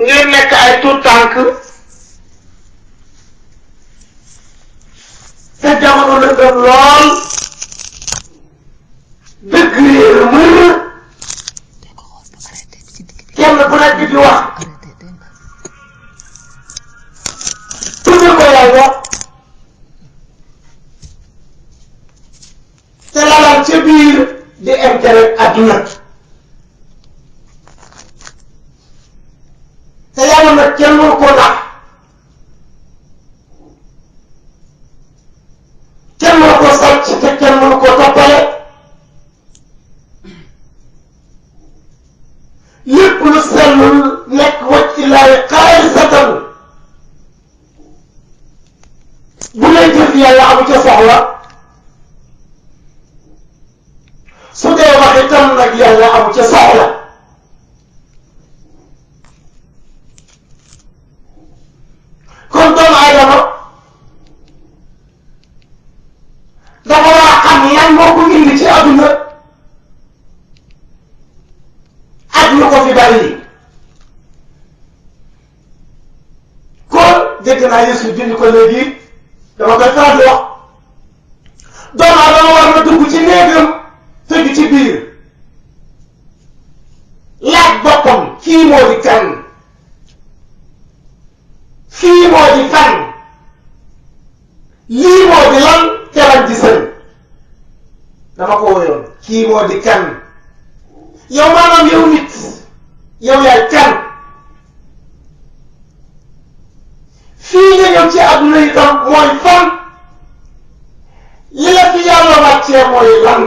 ngeen nekk ay tuut tànk te jamono lëndëm lool dëgg réer mër kenn bu nekk di wax tudde ko yàlla te lalal ca biir di intérêt adduna te yàlla nag kenn mënu ko nax kenn mënu ko sàcc te kenn mënu ko toppale lépp lu sellul nekk wacc illaahi xaalisatan bu lay jëf yàlla amu ca soxla su dee wax itam nag yàlla amu ca soxla kon doomu aadama dafa war a xam lan moo ko indi ci àdduna ak lu ko fi bari kon dégg naa Yeesu bind ko léegi dama koy faral di wax doomu aadama war na dugg ci néegam tëju ci biir laaj boppam kii moo di kan fii moo di fan lii moo di lan teral di sën dama ko woyoon kii moo di kan yow maanaam yow nit yow yaay kan fii nga ñëw ci àdduna itam mooy fan li la fi yàlla wàccee mooy lan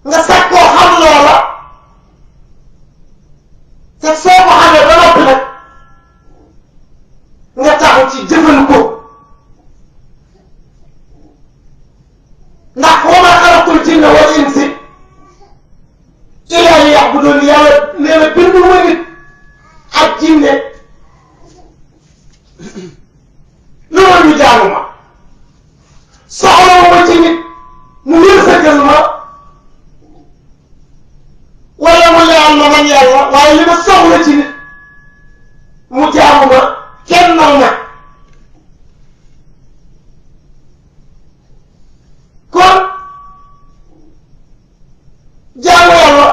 nga sàkkoo xam loola te soo ko xamee ba noppi nag nga taxaw ci jëfal ko ndax wa maa xalaqtul jinna wal insa illaa liya'buduun yàlla nee na bindu ma nit ak jinne loolu ñu jaamu ma soxla ma ci nit mu wërsëgal ma wala mu leeral ma man yàlla waaye li ma soxla ci nit mu jaamu ma kennal ma kon jaamu yàlla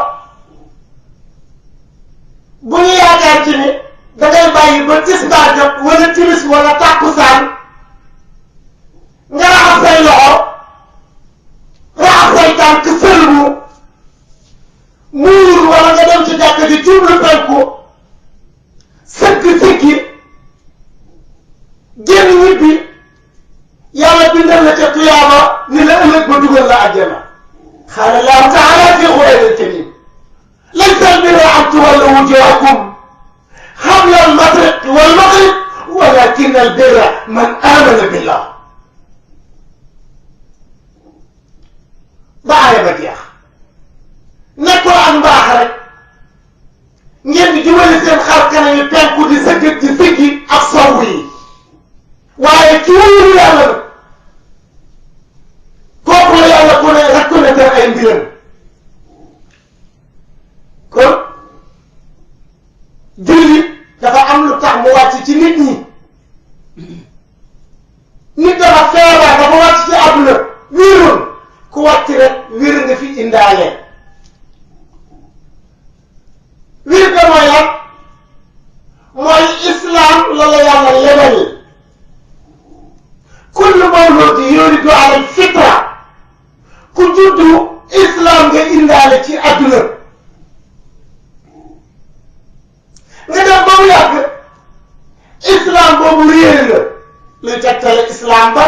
bu ñu yaakaar ci ni dangay bàyyi ba tisbaar jot wala timis wala tàkkusaan nga raxas say loxo raxas say tànk sëlmu muur wala nga dem ci jàkk ji jublu penku sëgg siggi génn ñibbi yàlla bindal la ca tuyaaba ni la ëllëg ba dugal la àjjana qaala Allaahu ta'aalaa fii qur'aanil kariim laysa al-birra an tuwallu wujuuhakum qabla al-mashriqi wal-maghrib walaakinna al-birra man aamana billah ba aaya ba jeex nekkul ak mbaax rek ngeen di jubali seen xar kanam yi penku di sëgg di siggi ak sowu yi waaye ci wóoru yàlla nag kooku la yàlla ku ne reconnaître ay mbiram kon julli dafa am lu tax mu wàcc ci nit ñi nit dafa feebar dafa wàcc ci àdduna wéeroon ku wàcc rek wér nga fi indaale wér ga mooy lan mooy islam la la yàlla lebal kullu mawludi yuridu ala fitra ku juddu islam nga indaale ci àdduna nga dem ba mu yàgg islam boobu réer la luy tegtale islam ba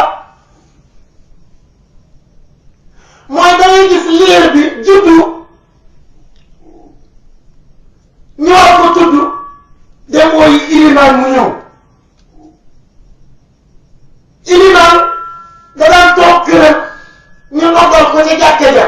mooy da ngay gis liir bi juddu ñu war ko tudd dem wooyu ilimaan mu ñëw ilimaan da daan toog këram ñu noddal ko ca jàkka ja